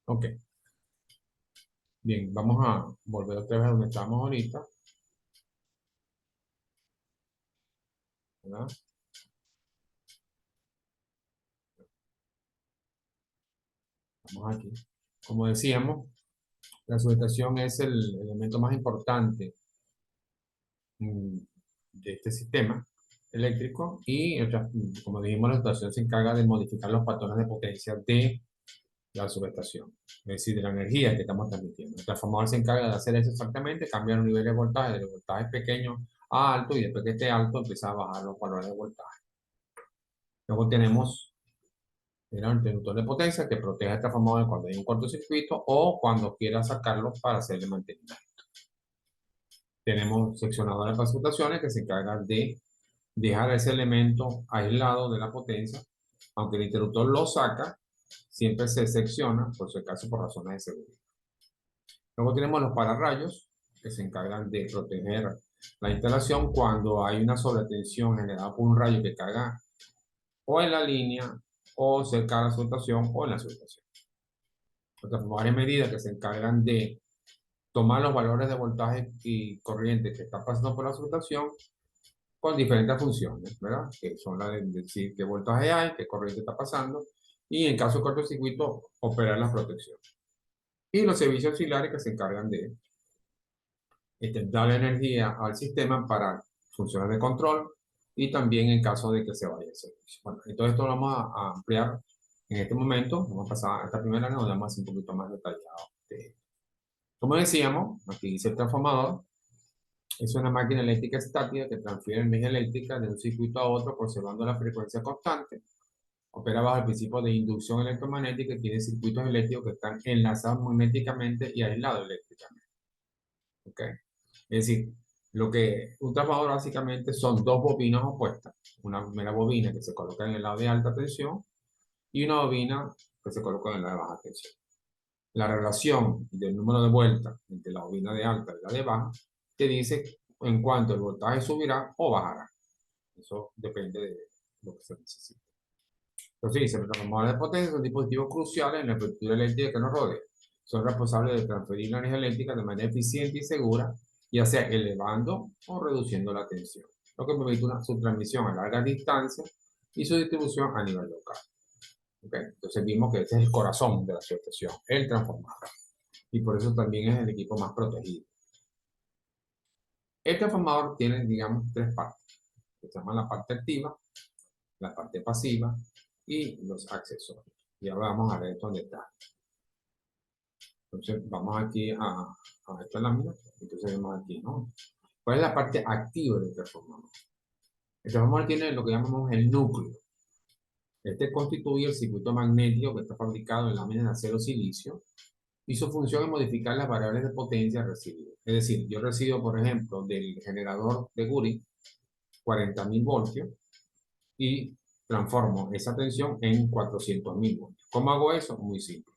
Ok, bien, vamos a volver otra vez a donde estamos ahorita, ¿verdad? Vamos aquí. Como decíamos, la sujetación es el elemento más importante mm, de este sistema eléctrico y, como dijimos, la sujetación se encarga de modificar los patrones de potencia de la subestación, es decir, de la energía que estamos transmitiendo. El transformador se encarga de hacer eso exactamente, cambiar los niveles de voltaje de los voltajes pequeños a alto y después que esté alto empieza a bajar los valores de voltaje. Luego tenemos el interruptor de potencia que protege al transformador cuando hay un cortocircuito o cuando quiera sacarlo para hacerle mantenimiento. Tenemos seccionadores para subestaciones que se encargan de dejar ese elemento aislado de la potencia. Aunque el interruptor lo saca, siempre se secciona, por si acaso, por razones de seguridad. Luego tenemos los pararrayos, que se encargan de proteger la instalación cuando hay una sobretensión generada por un rayo que caiga o en la línea, o cerca de la subestación, o en la subestación. Los transformadores de medida que se encargan de tomar los valores de voltaje y corriente que está pasando por la subestación con diferentes funciones, ¿verdad? Que son las de decir qué voltaje hay, qué corriente está pasando, y en caso de cortocircuito, operar las protecciones. Y los servicios auxiliares que se encargan de darle energía al sistema para funciones de control y también en caso de que se vaya el servicio. Bueno, entonces esto lo vamos a ampliar en este momento. Vamos a pasar a esta primera, nos damos un poquito más detallado. Como decíamos, aquí dice el transformador. Es una máquina eléctrica estática que transfiere energía eléctrica de un circuito a otro conservando la frecuencia constante. Opera bajo el principio de inducción electromagnética y tiene circuitos eléctricos que están enlazados magnéticamente y aislados eléctricamente. ¿Okay? Es decir, lo que un transformador básicamente son dos bobinas opuestas. Una primera bobina que se coloca en el lado de alta tensión y una bobina que se coloca en el lado de baja tensión. La relación del número de vueltas entre la bobina de alta y la de baja te dice en cuánto el voltaje subirá o bajará. Eso depende de lo que se necesite. Entonces dice, los transformadores de potencia son dispositivos cruciales en la estructura eléctrica que nos rodea. Son responsables de transferir la energía eléctrica de manera eficiente y segura, ya sea elevando o reduciendo la tensión, lo que permite su transmisión a largas distancias y su distribución a nivel local. ¿Okay? Entonces vimos que ese es el corazón de la subestación, el transformador. Y por eso también es el equipo más protegido. El transformador tiene, digamos, tres partes, que se llaman la parte activa, la parte pasiva y los accesorios. Y ahora vamos a ver esto en detalle. Entonces vamos aquí a esta lámina, entonces vemos aquí, ¿no? ¿Cuál es la parte activa del transformador? El transformador tiene lo que llamamos el núcleo. Este constituye el circuito magnético que está fabricado en láminas de acero silicio y su función es modificar las variables de potencia recibidas. Es decir, yo recibo, por ejemplo, del generador de Guri 40.000 voltios y transformo esa tensión en 400.000 voltios. ¿Cómo hago eso? Muy simple.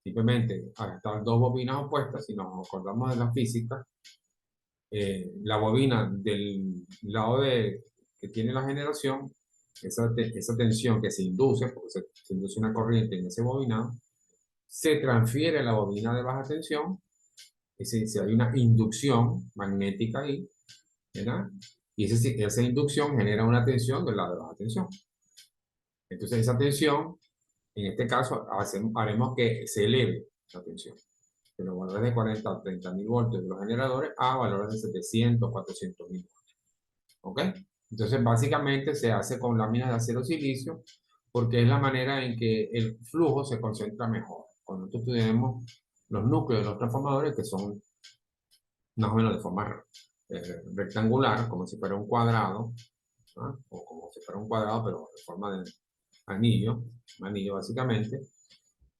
Simplemente, al estar dos bobinas opuestas, si nos acordamos de la física, la bobina del lado que tiene la generación, esa tensión que se induce, porque se induce una corriente en ese bobinado, se transfiere a la bobina de baja tensión, es decir, hay una inducción magnética ahí, ¿verdad? Y esa inducción genera una tensión del lado de baja tensión. Entonces esa tensión, en este caso, haremos que se eleve la tensión de los valores de 40 a 30.000 voltios de los generadores a valores de 700, 400.000 voltios. ¿Ok? Entonces, básicamente se hace con láminas de acero silicio porque es la manera en que el flujo se concentra mejor. Cuando nosotros tenemos los núcleos de los transformadores que son más o menos de forma rectangular, como si fuera un cuadrado, ¿no? O como si fuera un cuadrado, pero de forma de anillo básicamente,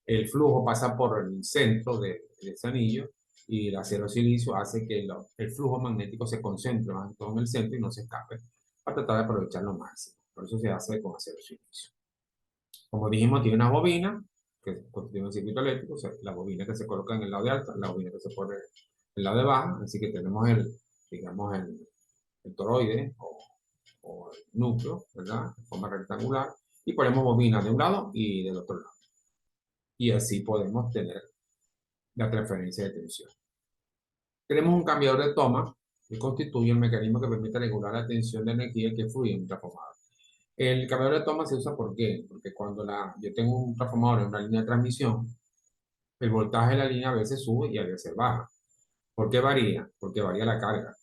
el flujo pasa por el centro de ese anillo y el acero silicio hace que el flujo magnético se concentre más en todo en el centro y no se escape para tratar de aprovechar lo máximo. Por eso se hace con acero silicio. Como dijimos, tiene una bobina que contiene un circuito eléctrico, o sea, la bobina que se coloca en el lado de alta, la bobina que se pone en el lado de baja, así que tenemos digamos, el toroide o el núcleo, ¿verdad? De forma rectangular, y ponemos bobinas de un lado y del otro lado. y así podemos tener la transferencia de tensión. Tenemos un cambiador de toma que constituye el mecanismo que permite regular la tensión de energía que fluye en un transformador. El cambiador de toma se usa ¿por qué? Porque cuando yo tengo un transformador en una línea de transmisión, el voltaje de la línea a veces sube y a veces baja. ¿Por qué varía? Porque varía la carga.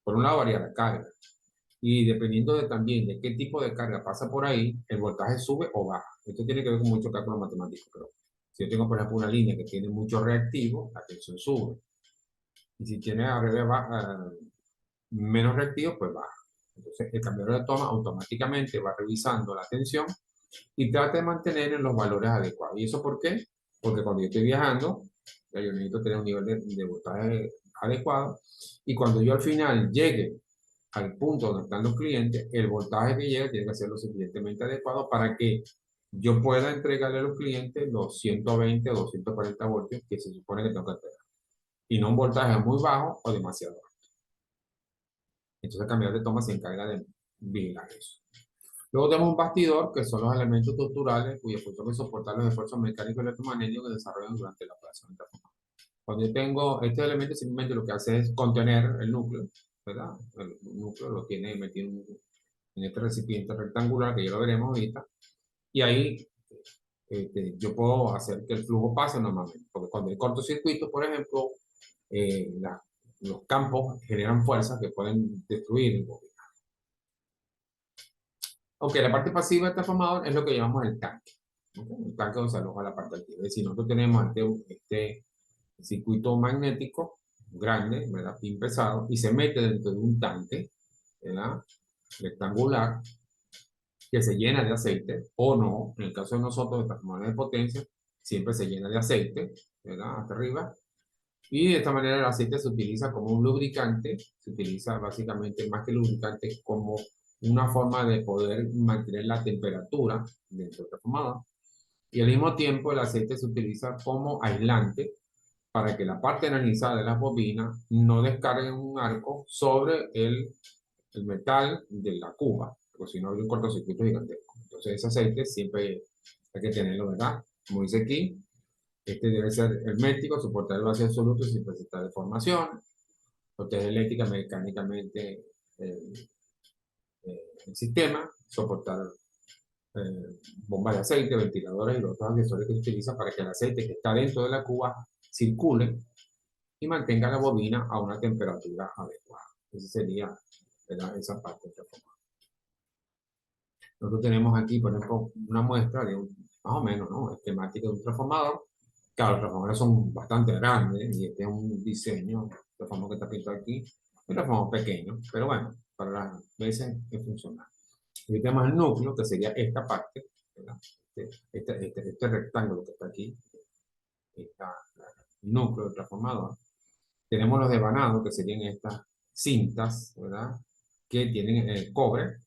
Por un lado varía la carga. Y dependiendo también de qué tipo de carga pasa por ahí, el voltaje sube o baja. Esto tiene que ver con mucho cálculo matemático. Pero si yo tengo, por ejemplo, una línea que tiene mucho reactivo, la tensión sube. Y si tiene al revés, menos reactivo, pues baja. Entonces, el cambiador de toma automáticamente va revisando la tensión y trata de mantener en los valores adecuados. ¿Y eso por qué? Porque cuando yo estoy viajando, yo necesito tener un nivel de voltaje adecuado. Y cuando yo al final llegue al punto donde están los clientes, el voltaje que llega tiene que ser lo suficientemente adecuado para que yo pueda entregarle a los clientes los 120 o 240 voltios que se supone que tengo que entregar. Y no un voltaje muy bajo o demasiado alto. Entonces el cambiador de toma se encarga de vigilar eso. Luego tenemos un bastidor, que son los elementos estructurales cuya función es soportar los esfuerzos mecánicos y electromagnéticos que se desarrollan durante la operación de transformador. Cuando yo tengo este elemento, simplemente lo que hace es contener el núcleo, ¿verdad? El núcleo lo tiene metido en este recipiente rectangular, que ya lo veremos ahorita, y ahí yo puedo hacer que el flujo pase normalmente, porque cuando hay cortocircuito, por ejemplo, los campos generan fuerzas que pueden destruir el bobina. Ok, la parte pasiva del transformador es lo que llamamos el tanque. ¿Okay? El tanque donde se aloja la parte activa. Es decir, nosotros tenemos este circuito magnético grande, ¿verdad? Pin pesado, y se mete dentro de un tanque, ¿verdad? Rectangular, que se llena de aceite, o no, en el caso de nosotros, de transformadores de potencia, siempre se llena de aceite, ¿verdad? Hasta arriba. Y de esta manera el aceite se utiliza como un lubricante, se utiliza básicamente más que lubricante como una forma de poder mantener la temperatura dentro del transformador. Y al mismo tiempo el aceite se utiliza como aislante para que la parte analizada de la bobina no descargue un arco sobre el metal de la cuba, porque si no hay un cortocircuito gigantesco. Entonces ese aceite siempre hay que tenerlo, ¿verdad? Como dice aquí, este debe ser hermético, soportar el vacío absoluto sin presentar deformación, proteger eléctrica, mecánicamente el sistema, soportar bombas de aceite, ventiladores y los otros accesorios que se utilizan para que el aceite que está dentro de la cuba circule y mantenga la bobina a una temperatura adecuada. Esa sería, ¿verdad? Esa parte del transformador. Nosotros tenemos aquí, por ejemplo, una muestra de más o menos, ¿no? Esquemática de un transformador. Claro, los transformadores son bastante grandes y este es un diseño, el transformador que está pintado aquí, un transformador pequeño, pero bueno, para las veces es funcional. Y tenemos el núcleo, que sería esta parte, ¿verdad? Este rectángulo que está aquí, está el núcleo del transformador. Tenemos los devanados, que serían estas cintas, ¿verdad? Que tienen el cobre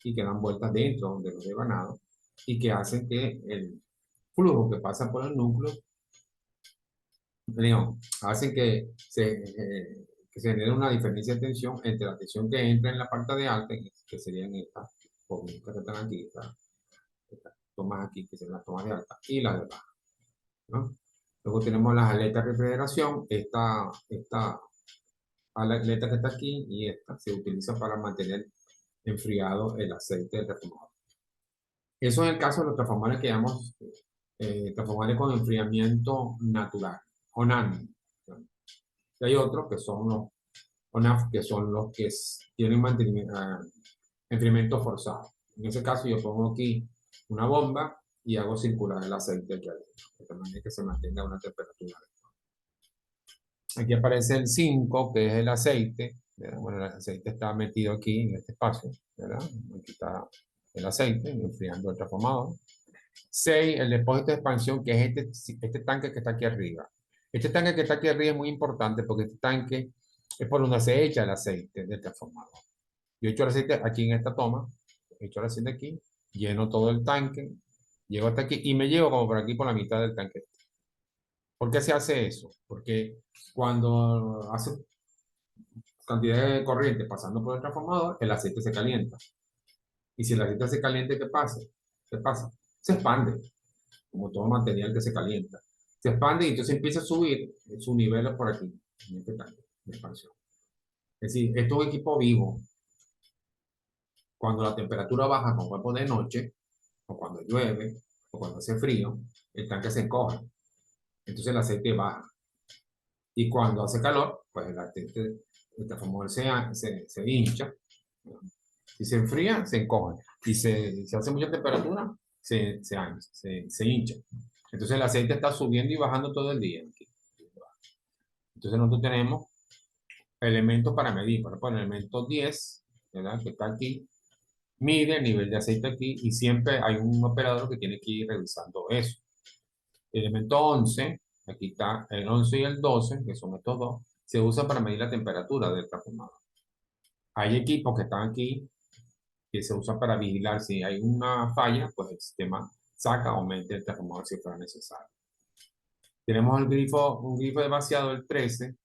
y que dan vueltas dentro de los devanados y que hacen que el flujo que pasa por el núcleo, digamos, hacen que se genere una diferencia de tensión entre la tensión que entra en la parte de alta, que serían estas bobinitas que están aquí, estas tomas aquí, que serían las tomas de alta, y las de baja, ¿no? Luego tenemos las aletas de refrigeración, esta aleta que está aquí y esta se utiliza para mantener enfriado el aceite del transformador. Eso es el caso de los transformadores que llamamos transformadores con enfriamiento natural, o NAN. Y hay otros que son los ONAF, que son los que tienen enfriamiento forzado. En ese caso yo pongo aquí una bomba y hago circular el aceite aquí adentro, de manera que se mantenga una temperatura. Aquí aparece el 5, que es el aceite. ¿Verdad? Bueno, el aceite está metido aquí en este espacio, ¿verdad? Aquí está el aceite, enfriando el transformador. 6, el depósito de expansión, que es este tanque que está aquí arriba. Este tanque que está aquí arriba es muy importante porque este tanque es por donde se echa el aceite del transformador. Yo echo el aceite aquí en esta toma, echo el aceite aquí, lleno todo el tanque, llego hasta aquí y me llevo como por aquí por la mitad del tanque. ¿Por qué se hace eso? Porque cuando hace cantidad de corriente pasando por el transformador, el aceite se calienta. Y si el aceite se calienta, ¿qué pasa? ¿Qué pasa? Se expande. como todo material que se calienta. Se expande y entonces empieza a subir su nivel por aquí, en este tanque de expansión. Es decir, esto es un equipo vivo. Cuando la temperatura baja con cuerpo de noche, o cuando llueve, o cuando hace frío, el tanque se encoge. Entonces el aceite baja. Y cuando hace calor, pues el aceite, el transformador se hincha. Si se enfría, se encoge. Y si hace mucha temperatura, se hincha. Entonces el aceite está subiendo y bajando todo el día. Entonces nosotros tenemos elementos para medir. Por ejemplo, el elemento 10, ¿verdad? Que está aquí, mide el nivel de aceite aquí y siempre hay un operador que tiene que ir revisando eso. El elemento 11, aquí está el 11 y el 12, que son estos dos, se usan para medir la temperatura del transformador. Hay equipos que están aquí que se usan para vigilar si hay una falla, pues el sistema saca o aumenta el transformador si fuera necesario. Tenemos un grifo de vaciado, el 13,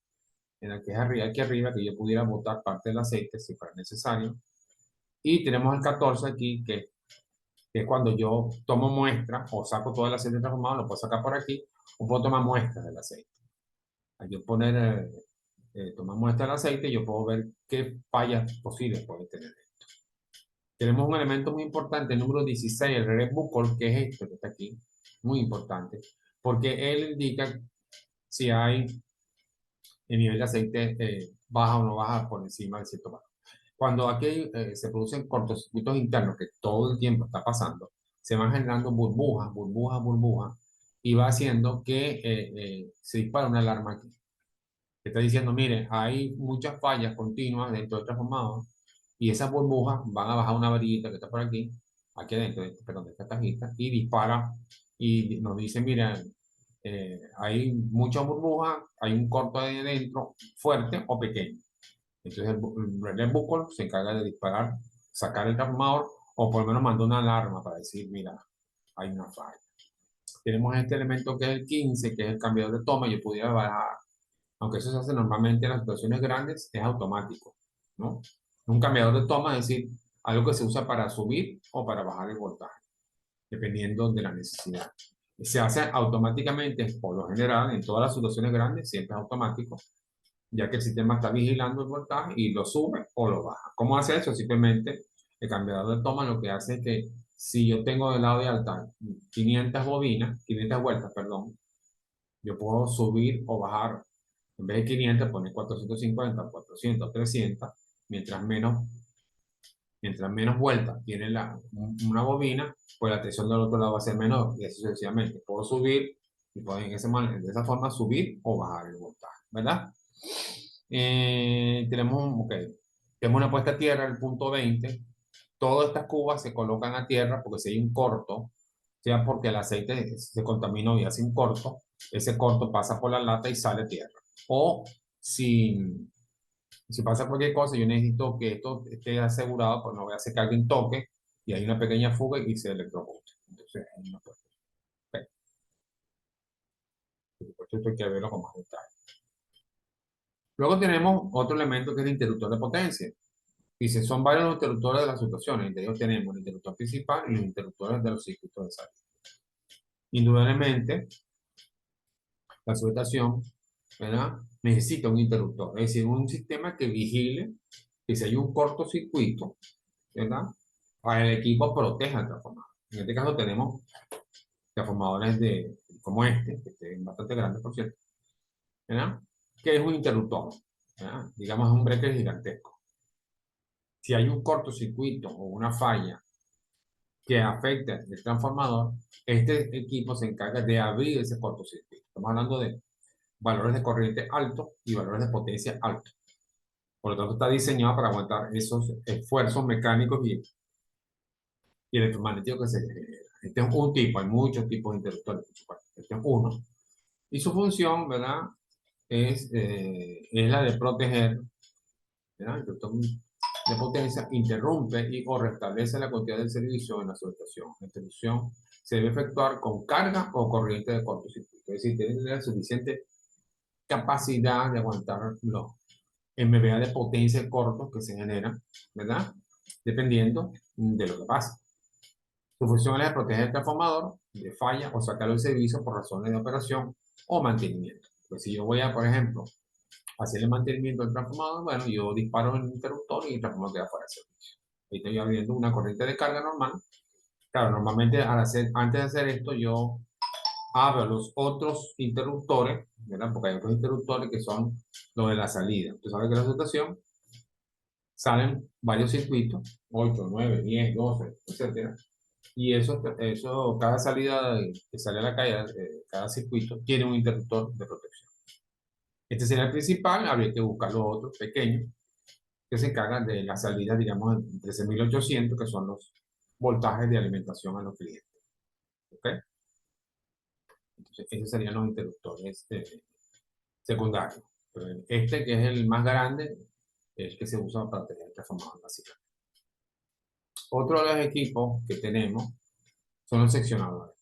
en el que es arriba, aquí arriba, que yo pudiera botar parte del aceite si fuera necesario. Y tenemos el 14 aquí, que es cuando yo tomo muestra o saco todo el aceite transformado, lo puedo sacar por aquí, o puedo tomar muestras del aceite. Al yo tomar muestra del aceite, yo puedo ver qué fallas posibles puede tener. Tenemos un elemento muy importante, el número 16, el relé Buchholz, que es este que está aquí, muy importante, porque él indica si hay el nivel de aceite baja o no baja por encima del cierto valor. Cuando aquí se producen cortocircuitos internos, que todo el tiempo está pasando, se van generando burbujas, burbujas, burbujas, y va haciendo que se dispara una alarma aquí. Que está diciendo, mire, hay muchas fallas continuas dentro del transformador, y esas burbujas van a bajar una varillita que está por aquí adentro, perdón, de esta cajita, y dispara, y nos dice, mira, hay muchas burbujas, hay un corto ahí dentro, fuerte o pequeño. Entonces el relé Buchholz se encarga de disparar, sacar el transformador, o por lo menos manda una alarma para decir, mira, hay una falla. Tenemos este elemento que es el 15, que es el cambiador de toma, yo pudiera bajar, aunque eso se hace normalmente en las situaciones grandes, es automático, ¿no? Un cambiador de toma es decir, algo que se usa para subir o para bajar el voltaje, dependiendo de la necesidad. Se hace automáticamente, por lo general, en todas las situaciones grandes, siempre es automático, ya que el sistema está vigilando el voltaje y lo sube o lo baja. ¿Cómo hace eso? Simplemente el cambiador de toma lo que hace es que si yo tengo del lado de alta 500 bobinas, 500 vueltas, perdón, yo puedo subir o bajar, en vez de 500, poner 450, 400, 300, mientras menos, mientras menos vueltas tiene una bobina, pues la tensión del otro lado va a ser menor y así sucesivamente. Puedo subir y puedo de esa forma subir o bajar el voltaje, ¿verdad? Tenemos una puesta a tierra, el punto 20. Todas estas cubas se colocan a tierra porque si hay un corto, sea porque el aceite se contaminó y hace un corto, ese corto pasa por la lata y sale a tierra. O si pasa cualquier cosa, yo necesito que esto esté asegurado, pues no voy a hacer que alguien toque y hay una pequeña fuga y se electrocute. Entonces, ahí no puede. Por supuesto, esto hay que verlo con más detalle. Luego tenemos otro elemento que es el interruptor de potencia. Dice, son varios los interruptores de las situaciones. Entre ellos tenemos el interruptor principal y los interruptores de los circuitos de salida. Indudablemente, la subestación, ¿verdad? Necesita un interruptor, es decir, un sistema que vigile que si hay un cortocircuito, ¿verdad? Para el equipo proteja el transformador. En este caso tenemos transformadores como que es bastante grande, por cierto, ¿verdad? Que es un interruptor, ¿verdad? Digamos, es un breaker gigantesco. Si hay un cortocircuito o una falla que afecta el transformador, este equipo se encarga de abrir ese cortocircuito. Estamos hablando de valores de corriente altos y valores de potencia altos. Por lo tanto, está diseñado para aguantar esos esfuerzos mecánicos y electromagnéticos que se generan. Este es un tipo, hay muchos tipos de interruptores, por supuesto. Este es uno. Y su función, ¿verdad? Es la de proteger, ¿verdad? El interruptor de potencia interrumpe o restablece la continuidad del servicio en la subestación. La interrupción se debe efectuar con carga o corriente de cortocircuito. Es decir, tiene que tener suficiente capacidad de aguantar los MVA de potencia cortos que se generan, ¿verdad? Dependiendo de lo que pasa. Su función es proteger el transformador de falla o sacarlo del servicio por razones de operación o mantenimiento. Pues si yo voy a, por ejemplo, hacer el mantenimiento del transformador, bueno, yo disparo el interruptor y el transformador queda fuera de servicio. Ahí estoy abriendo una corriente de carga normal. Claro, normalmente antes de hacer esto, yo abro los otros interruptores, ¿verdad? Porque hay otros interruptores que son los de la salida. Usted sabe que la situación salen varios circuitos, 8, 9, 10, 12, etcétera. Y cada salida que sale a la calle, cada circuito, tiene un interruptor de protección. Este sería el principal, habría que buscar los otros pequeños que se encargan de la salida, digamos, en 13.800, que son los voltajes de alimentación a los clientes. ¿Ok? Entonces, esos serían los interruptores secundarios. Este, que es el más grande, es el que se usa para tener transformador básicamente. Otro de los equipos que tenemos son los seccionadores.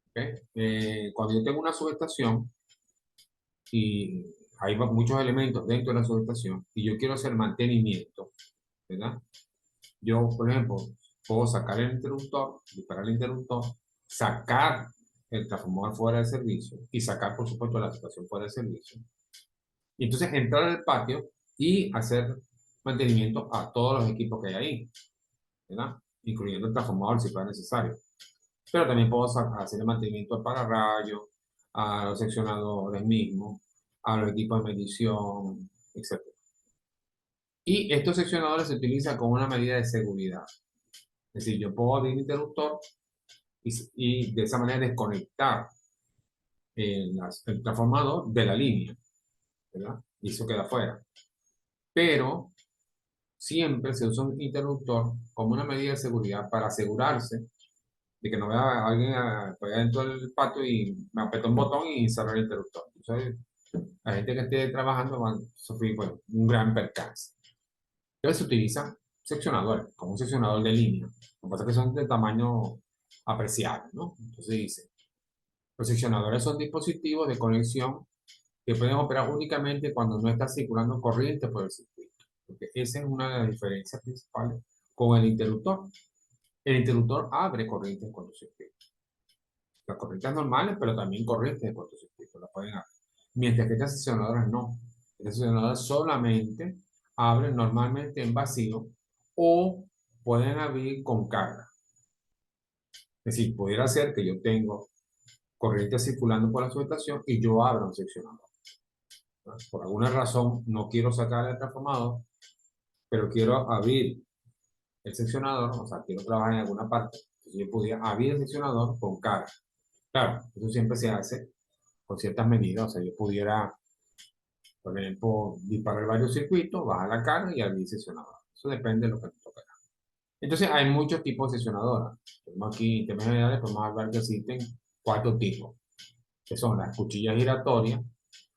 ¿Ok? Cuando yo tengo una subestación y hay muchos elementos dentro de la subestación y yo quiero hacer mantenimiento, ¿verdad? Yo, por ejemplo, puedo sacar el interruptor, disparar el interruptor, sacar el transformador fuera de servicio y sacar, por supuesto, la situación fuera de servicio. Y entonces entrar al patio y hacer mantenimiento a todos los equipos que hay ahí, ¿verdad? Incluyendo el transformador si fuera necesario. Pero también puedo hacer el mantenimiento al pararrayos, a los seccionadores mismos, a los equipos de medición, etc. Y estos seccionadores se utilizan como una medida de seguridad. Es decir, yo puedo abrir el interruptor y de esa manera desconectar el transformador de la línea, ¿verdad? Y eso queda fuera. Pero siempre se usa un interruptor como una medida de seguridad para asegurarse de que no vea a alguien dentro del patio y me apretó un botón y cerró el interruptor. Entonces, la gente que esté trabajando va a sufrir, bueno, un gran percance. Entonces se utilizan seccionadores, como un seccionador de línea. Lo que pasa es que son de tamaño apreciable, ¿no? Entonces dice, los seccionadores son dispositivos de conexión que pueden operar únicamente cuando no está circulando corriente por el circuito. Porque esa es una de las diferencias principales con el interruptor. El interruptor abre corrientes en cortocircuito. Las corrientes normales, pero también corrientes de cortocircuito, las pueden abrir. Mientras que estas seccionadoras no. Estas seccionadoras solamente abren normalmente en vacío o pueden abrir con carga. Es decir, pudiera ser que yo tengo corriente circulando por la subestación y yo abro un seccionador. Por alguna razón no quiero sacar el transformador, pero quiero abrir el seccionador, o sea, quiero trabajar en alguna parte. Entonces yo podría abrir el seccionador con carga. Claro, eso siempre se hace con ciertas medidas. O sea, yo pudiera, por ejemplo, disparar varios circuitos, bajar la carga y abrir el seccionador. Eso depende de lo que nos toque. Entonces, hay muchos tipos de seccionadoras. Tenemos aquí, en temas generales, podemos hablar que existen 4 tipos, que son las cuchillas giratorias.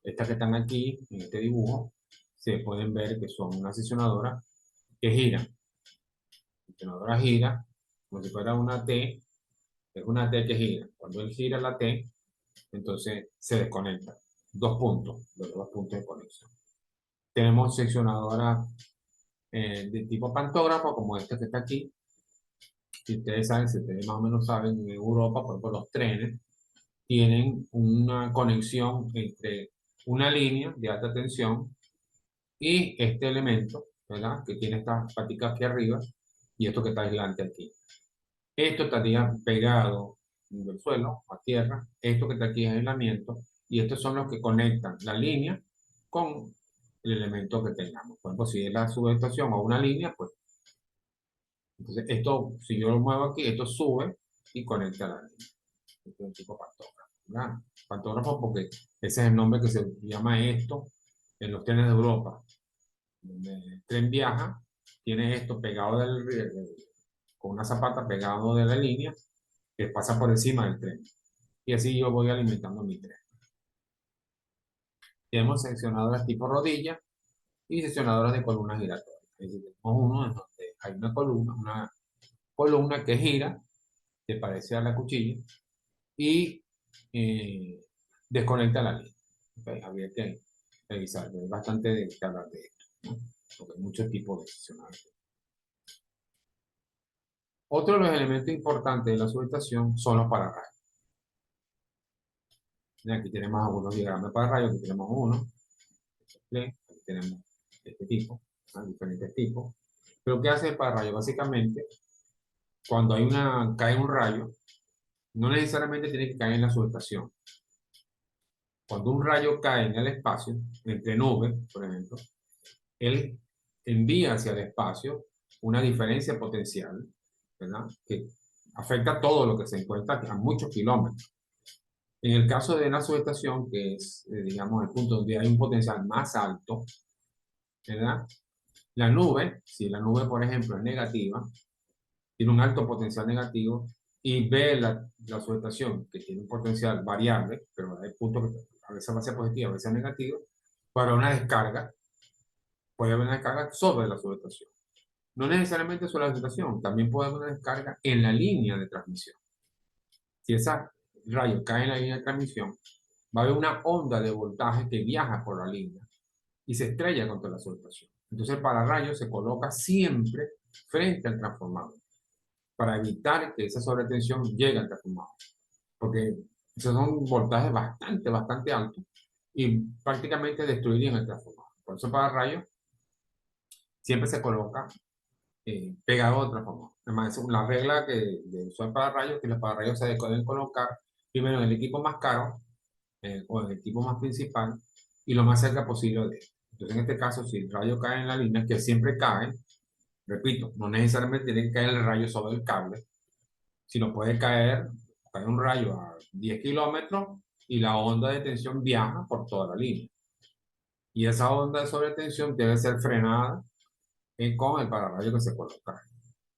Estas que están aquí, en este dibujo, se pueden ver que son una seccionadora que giran. La seccionadora gira como si fuera una T, es una T que gira. Cuando él gira la T, entonces se desconecta. 2 puntos, los 2 puntos de conexión. Tenemos seccionadoras de tipo pantógrafo, como esta que está aquí. Si ustedes saben, si ustedes más o menos saben, en Europa, por ejemplo, los trenes tienen una conexión entre una línea de alta tensión y este elemento, ¿verdad? Que tiene estas paticas aquí arriba y esto que está aislante aquí. Esto estaría pegado del suelo a tierra. Esto que está aquí es aislamiento y estos son los que conectan la línea con el elemento que tengamos. Por ejemplo, si es la subestación o una línea, pues entonces esto, si yo lo muevo aquí, esto sube y conecta la línea. Este es un tipo pantógrafo, ¿verdad? Pantógrafo porque ese es el nombre que se llama esto en los trenes de Europa. Donde el tren viaja, tiene esto pegado con una zapata pegado de la línea que pasa por encima del tren. Y así yo voy alimentando mi tren. Tenemos seccionadoras tipo rodilla y seccionadoras de columnas giratorias. Es decir, tenemos uno en donde hay una columna que gira, que parece a la cuchilla, y eh, desconecta la línea. Okay, habría que revisar, hay bastante de que hablar de esto, ¿no? Porque hay muchos tipos de seccionadores. Otro de los elementos importantes de la subestación son los pararrayos. Aquí tenemos algunos diagramas de pararrayos, aquí tenemos uno, aquí tenemos este tipo, diferentes tipos. Pero ¿qué hace el pararrayo? Básicamente, cuando cae un rayo, no necesariamente tiene que caer en la subestación. Cuando un rayo cae en el espacio, entre nubes, por ejemplo, él envía hacia el espacio una diferencia potencial, ¿verdad? Que afecta todo lo que se encuentra a muchos kilómetros. En el caso de la subestación, que es, digamos, el punto donde hay un potencial más alto, ¿verdad? La nube, si la nube, por ejemplo, es negativa, tiene un alto potencial negativo, y ve la subestación, que tiene un potencial variable, pero hay puntos que a veces va a ser positivo, a veces negativo, para una descarga, puede haber una descarga sobre la subestación. No necesariamente sobre la subestación, también puede haber una descarga en la línea de transmisión. Si ese rayo cae en la línea de transmisión, va a haber una onda de voltaje que viaja por la línea y se estrella contra la subestación. Entonces el pararrayo se coloca siempre frente al transformador para evitar que esa sobretensión llegue al transformador, porque esos son voltajes bastante altos y prácticamente destruirían el transformador. Por eso el pararrayo siempre se coloca pegado al transformador. Además, es la regla de uso del pararrayo es que los pararrayos se deben colocar primero en el equipo más caro o en el equipo más principal y lo más cerca posible de él. Entonces, en este caso, si el rayo cae en la línea, que siempre cae, repito, no necesariamente tiene que caer el rayo sobre el cable, sino puede caer un rayo a 10 kilómetros y la onda de tensión viaja por toda la línea. Y esa onda de sobretensión debe ser frenada con el pararrayo que se coloca,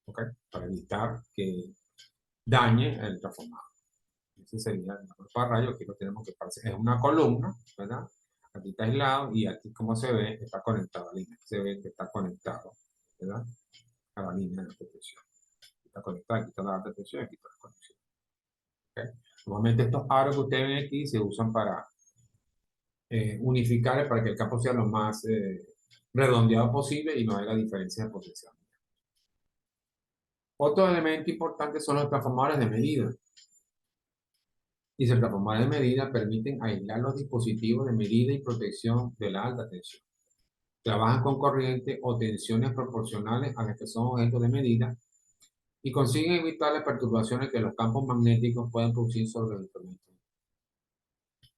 ¿okay? Para evitar que dañe el transformador. Ese sería el pararrayo. Aquí lo tenemos que parece, es una columna, ¿verdad? Aquí está aislado y aquí, como se ve, está conectado a la línea. Se ve que está conectado, ¿verdad? A la línea de alta tensión. Está conectado, aquí está la alta tensión y aquí está la conexión. ¿Okay? Normalmente estos aros que ustedes ven aquí se usan para unificar, para que el campo sea lo más redondeado posible y no haya diferencias de potencial. Otro elemento importante son los transformadores de medida. Y los transformadores de medida permiten aislar los dispositivos de medida y protección de la alta tensión. Trabajan con corriente o tensiones proporcionales a las que son objetos de medida y consiguen evitar las perturbaciones que los campos magnéticos pueden producir sobre los instrumentos.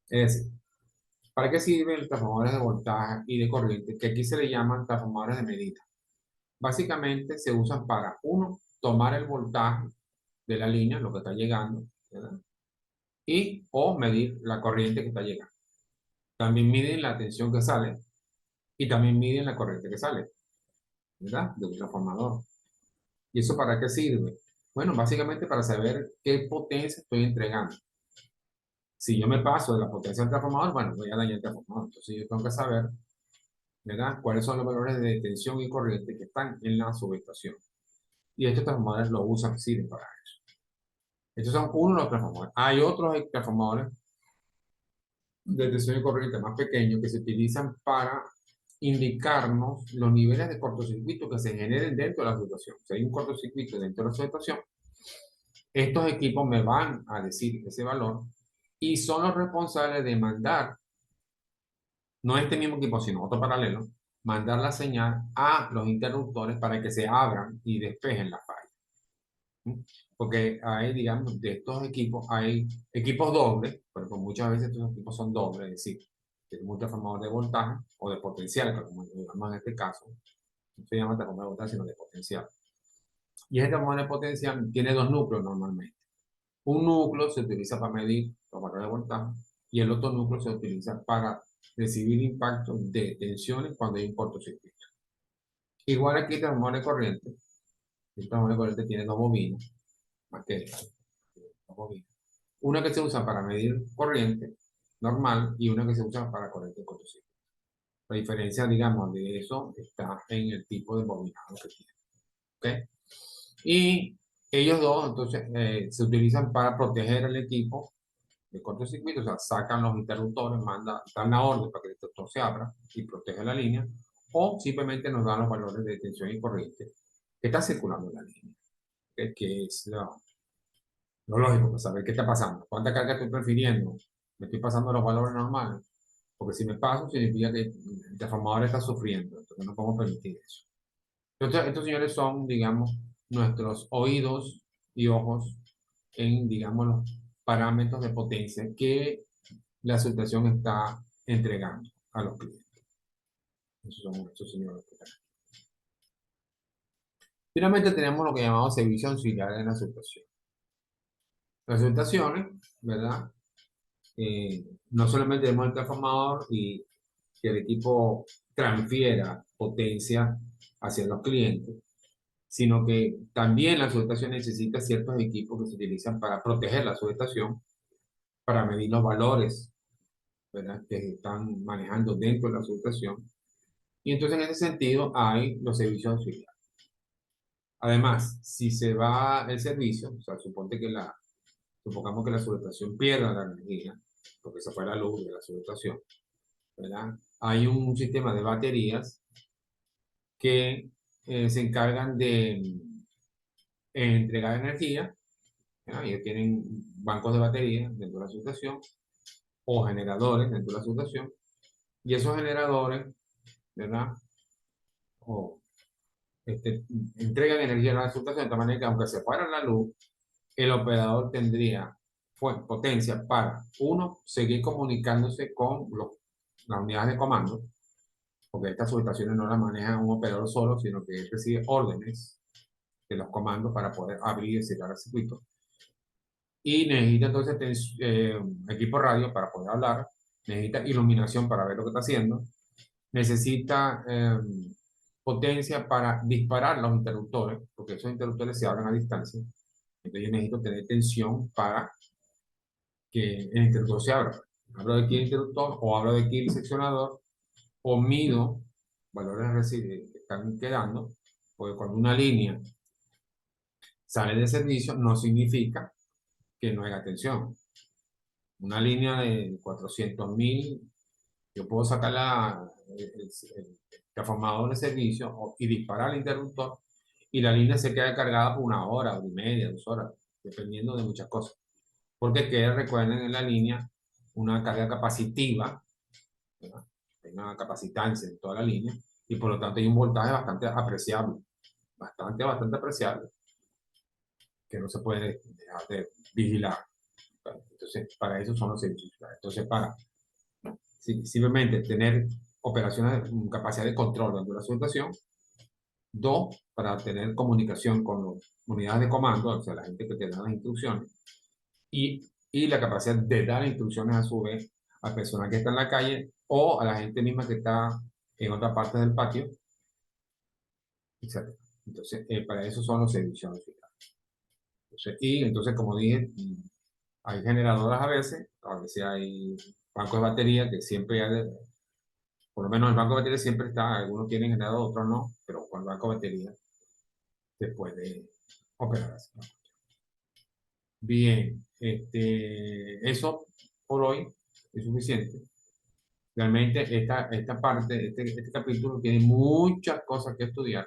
Es decir, ¿para qué sirven los transformadores de voltaje y de corriente? Que aquí se le llaman transformadores de medida. Básicamente se usan para, uno, tomar el voltaje de la línea, lo que está llegando, ¿verdad? Y o medir la corriente que está llegando. También miden la tensión que sale y también miden la corriente que sale, ¿verdad? De un transformador. ¿Y eso para qué sirve? Bueno, básicamente para saber qué potencia estoy entregando. Si yo me paso de la potencia del transformador, bueno, voy a dañar el transformador. Entonces yo tengo que saber, ¿verdad? Cuáles son los valores de tensión y corriente que están en la subestación. Y estos transformadores los usan, sirven para eso. Estos son uno de los transformadores. Hay otros transformadores de tensión y corriente más pequeños que se utilizan para indicarnos los niveles de cortocircuito que se generen dentro de la subestación. Si hay un cortocircuito dentro de la subestación, estos equipos me van a decir ese valor y son los responsables de mandar, no este mismo equipo, sino otro paralelo, mandar la señal a los interruptores para que se abran y despejen la falla. Porque hay, digamos, de estos equipos, hay equipos dobles, pero muchas veces estos equipos son dobles, es decir, tienen un transformador de voltaje o de potencial, como digamos en este caso, no se llama transformador de voltaje, sino de potencial. Y este transformador de potencial tiene dos núcleos normalmente. Un núcleo se utiliza para medir los valores de voltaje y el otro núcleo se utiliza para recibir impactos de tensiones cuando hay un cortocircuito. Igual aquí el transformador de corriente. El transformador de corriente tiene dos bobinas, más que dos bobinas. Una que se usa para medir corriente normal y una que se usa para corriente de cortocircuito. La diferencia, digamos, de eso está en el tipo de bobinado que tiene. ¿Okay? Y ellos dos, entonces, se utilizan para proteger el equipo de cortocircuito, o sea, sacan los interruptores, dan la orden para que el interruptor se abra y protege la línea, o simplemente nos dan los valores de tensión y corriente que está circulando en la línea. que es lo lógico, para saber qué está pasando. ¿Cuánta carga estoy prefiriendo? ¿Me estoy pasando los valores normales? Porque si me paso, significa que el transformador está sufriendo. Entonces no podemos permitir eso. Entonces, estos señores son, digamos, nuestros oídos y ojos en, digamos, los parámetros de potencia que la subestación está entregando a los clientes. Esos son estos señores. Finalmente tenemos lo que llamamos servicio auxiliar en la subestación. Las subestaciones, ¿verdad? No solamente tenemos el transformador y que el equipo transfiera potencia hacia los clientes, sino que también la subestación necesita ciertos equipos que se utilizan para proteger la subestación, para medir los valores, ¿verdad?, que se están manejando dentro de la subestación. Y entonces en ese sentido hay los servicios auxiliares. Además, si se va el servicio, o sea, supongamos que la subestación pierda la energía, porque se fue la luz de la subestación, ¿verdad? Hay un sistema de baterías que se encargan de entregar energía, ¿verdad? Ellos tienen bancos de baterías dentro de la subestación o generadores dentro de la subestación, y esos generadores, ¿verdad? O entregan energía a la subestación de tal manera que aunque se fuera la luz, el operador tendría potencia para, uno, seguir comunicándose con las unidades de comando, porque estas subestaciones no las maneja un operador solo, sino que él recibe órdenes de los comandos para poder abrir y cerrar el circuito. Y necesita entonces equipo radio para poder hablar, necesita iluminación para ver lo que está haciendo, necesita potencia para disparar los interruptores, porque esos interruptores se abren a distancia. Entonces yo necesito tener tensión para que el interruptor se abra. Hablo de aquí el interruptor, o hablo de aquí el seccionador, o mido valores que están quedando, porque cuando una línea sale de servicio no significa que no haya tensión. Una línea de 400.000, yo puedo sacar el transformador de servicio y disparar el interruptor, y la línea se queda cargada por 1 hora, 1 hora y media, 2 horas, dependiendo de muchas cosas. Porque queda, recuerden, en la línea una carga capacitiva, ¿verdad? Hay una capacitancia en toda la línea, y por lo tanto hay un voltaje bastante apreciable, bastante apreciable, que no se puede dejar de vigilar. Entonces, para eso son los servicios. Entonces, para simplemente tener operaciones, capacidad de control dentro de la subestación. Dos, para tener comunicación con las unidades de comando, o sea, la gente que te da las instrucciones. Y la capacidad de dar instrucciones a su vez al personal que está en la calle o a la gente misma que está en otra parte del patio, etc. Entonces, para eso son los servicios auxiliares. Entonces, como dije, hay generadoras a veces hay bancos de batería que siempre hay, por lo menos el banco de batería siempre está, algunos tienen generador, otros no, pero con el banco de batería se puede operar así, ¿no? Bien, eso por hoy es suficiente. Realmente esta parte, este capítulo tiene muchas cosas que estudiar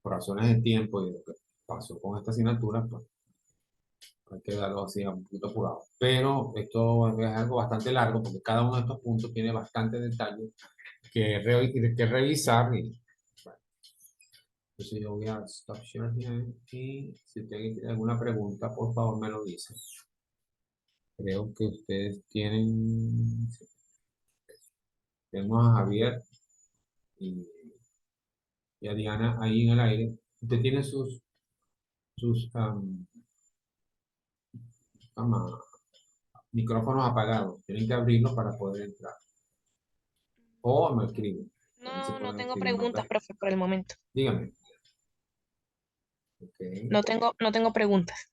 por razones de tiempo y de lo que pasó con esta asignatura, pues hay que darlo así un poquito apurado. Pero esto es algo bastante largo porque cada uno de estos puntos tiene bastante detalle que revisar. Y, bueno, entonces yo voy a stop share here, y si tienen alguna pregunta, por favor me lo dicen. Creo que ustedes tienen, sí, tenemos a Javier y, y a Diana ahí en el aire. Usted tiene sus micrófonos apagados. Tienen que abrirlos para poder entrar. O me escriben. También se No pueden tengo escribir preguntas, notas. profe, por el momento. Dígame. Ok, No tengo preguntas.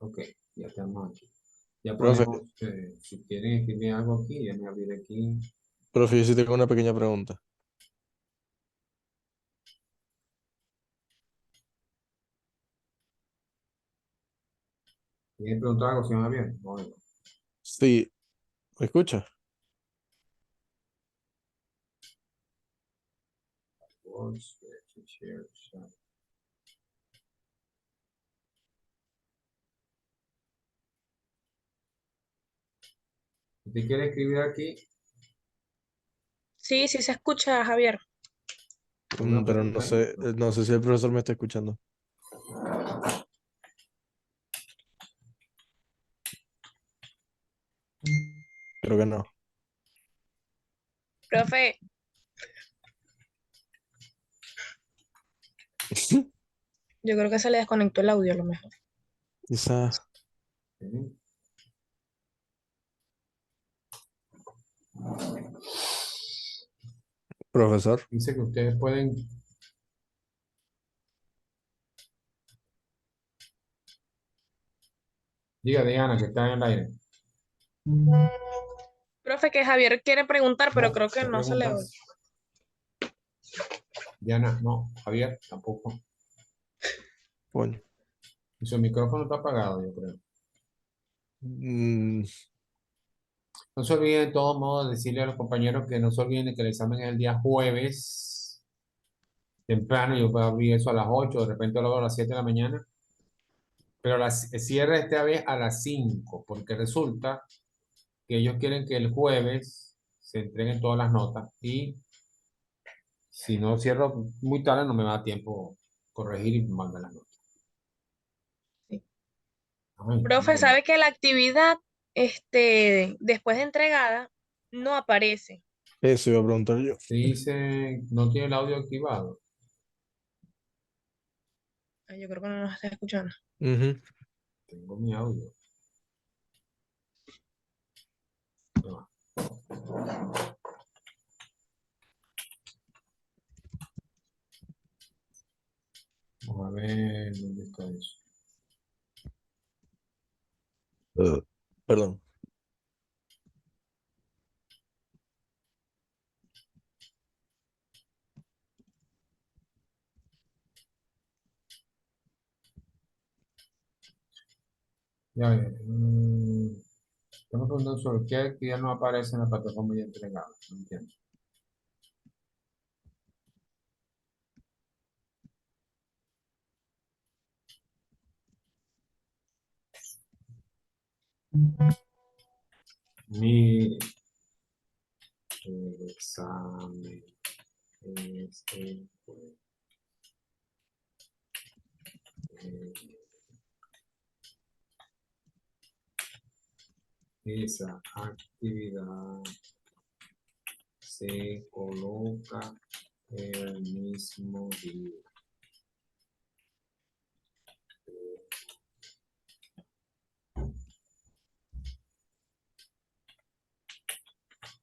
ok, ya estamos aquí. Ya Profe, podemos, si quieren escribir algo aquí, ya me abriré aquí. profe, yo sí tengo una pequeña pregunta. ¿Quieren preguntar algo, señor Javier? Bueno, Sí, ¿me escucha? voice, share, chat. ¿Usted quiere escribir aquí? Sí, sí se escucha, Javier. Una Pero no pregunta ahí. sé, no sé si el profesor me está escuchando. Creo que no. Profe, yo creo que se le desconectó el audio a lo mejor. Quizá, Sí. profesor. Dice que ustedes pueden. Diga, Diana, que está en el aire. Profe, que Javier quiere preguntar, pero No, creo que ¿qué no se le oye. preguntas? Diana, no. Javier, tampoco. Coño. Y su micrófono está apagado, yo creo. Mm, No se olviden de todos modos decirle a los compañeros que no se olviden de que el examen es el día jueves, temprano. Yo puedo abrir eso a las 8, de repente lo hago a las 7 de la mañana. Pero el cierre esta vez a las 5, porque resulta que ellos quieren que el jueves se entreguen todas las notas y si no cierro muy tarde no me va a dar tiempo corregir y mandar las notas. Sí. Ay, Profe, bien. ¿sabe que la actividad, después de entregada, no aparece? eso iba a preguntar yo. Dice, no tiene el audio activado. Ay, yo creo que no nos está escuchando. Ujú. Tengo mi audio. Ya va. Vamos a ver dónde está eso. Perdón. Ya ver. Estamos preguntando sobre qué actividad no aparece en la plataforma ya entregada. No entiendo. Mire, el examen es el jueves. Esa actividad se coloca el mismo día,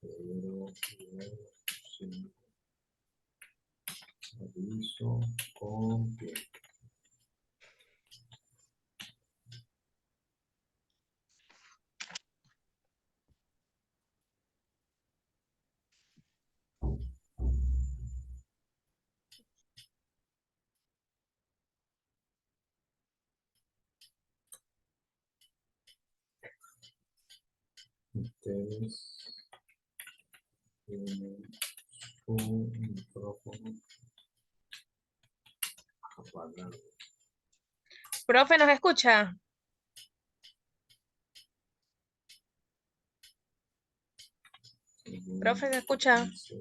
pero luego sin aviso con tiempo. Ustedes tienen su micrófono apagado. Profe, ¿nos escucha? Según Profe, ¿se escucha? dice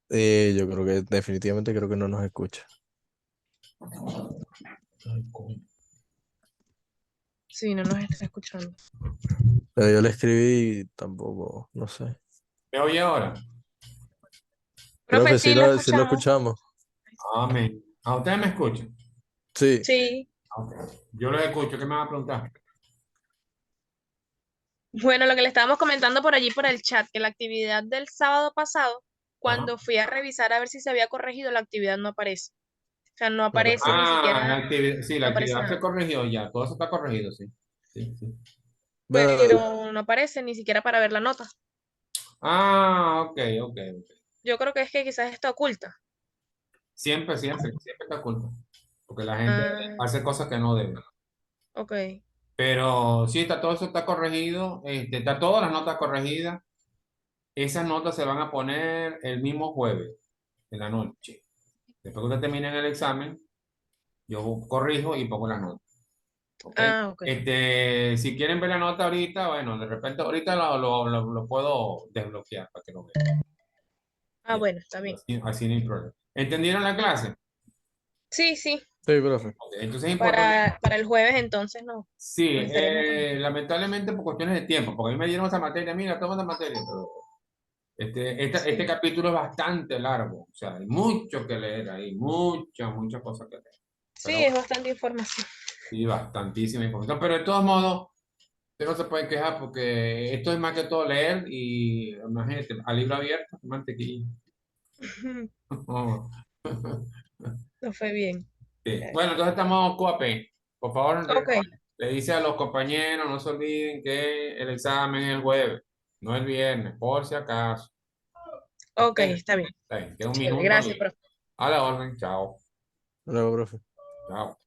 aquí. Yo creo que definitivamente creo que no nos escucha. Ay, coño. Sí, no nos está escuchando. Pero yo le escribí y tampoco, no sé. ¿Me oye ahora? Profe, Profe, sí lo sí lo escuchamos. escuchamos. Amén. ¿A ustedes me escuchan? Sí. Sí. Ok. Yo los escucho. ¿Qué me van a preguntar? Bueno, lo que le estábamos comentando por allí por el chat, que la actividad del sábado pasado, Ajá. cuando fui a revisar a ver si se había corregido, la actividad no aparece. O sea, no No, aparece ni Ah, siquiera, sí, la no aparece actividad se nada. corrigió ya. Todo eso está corregido, sí. Sí, sí. bueno, Pero no aparece ni siquiera para ver la nota. Ah, ok, ok, ok. Yo creo que es que quizás está oculta. Siempre, siempre, siempre está culpa. Porque la gente Ah, hace cosas que no debe. ok. Pero sí, todo eso está corregido. Está todas las notas corregidas. Esas notas se van a poner el mismo jueves, en la noche. Después que usted termine el examen, yo corrijo y pongo las notas. ¿ok? Ah, ok. Si quieren ver la nota ahorita, bueno, de repente ahorita lo puedo desbloquear para que lo vean. Ah, Ya, bueno, está bien. así no hay problema. ¿Entendieron la clase? Sí, sí. Sí, profe. Ok, entonces es importante. Para el jueves entonces Sí, nos estaremos conectando. lamentablemente por cuestiones de tiempo, porque a mí me dieron esa materia, mira, toma esta materia, pero este Sí. capítulo es bastante largo, o sea, hay mucho que leer ahí, muchas cosas que leer. Sí, Pero es bastante información. sí, bastantísima información, pero de todos modos, usted no se puede quejar porque esto es más que todo leer y imagínate, a libro abierto, mantequilla. No fue bien. Sí. Bueno, entonces estamos QAP. Por favor, Ok, le dice a los compañeros, no se olviden que el examen es el jueves, no el viernes, por si acaso. Ok, ok, está bien. está bien, queda un Chévere, minuto gracias, y profe. a la orden, chao, Luego, profe. chao.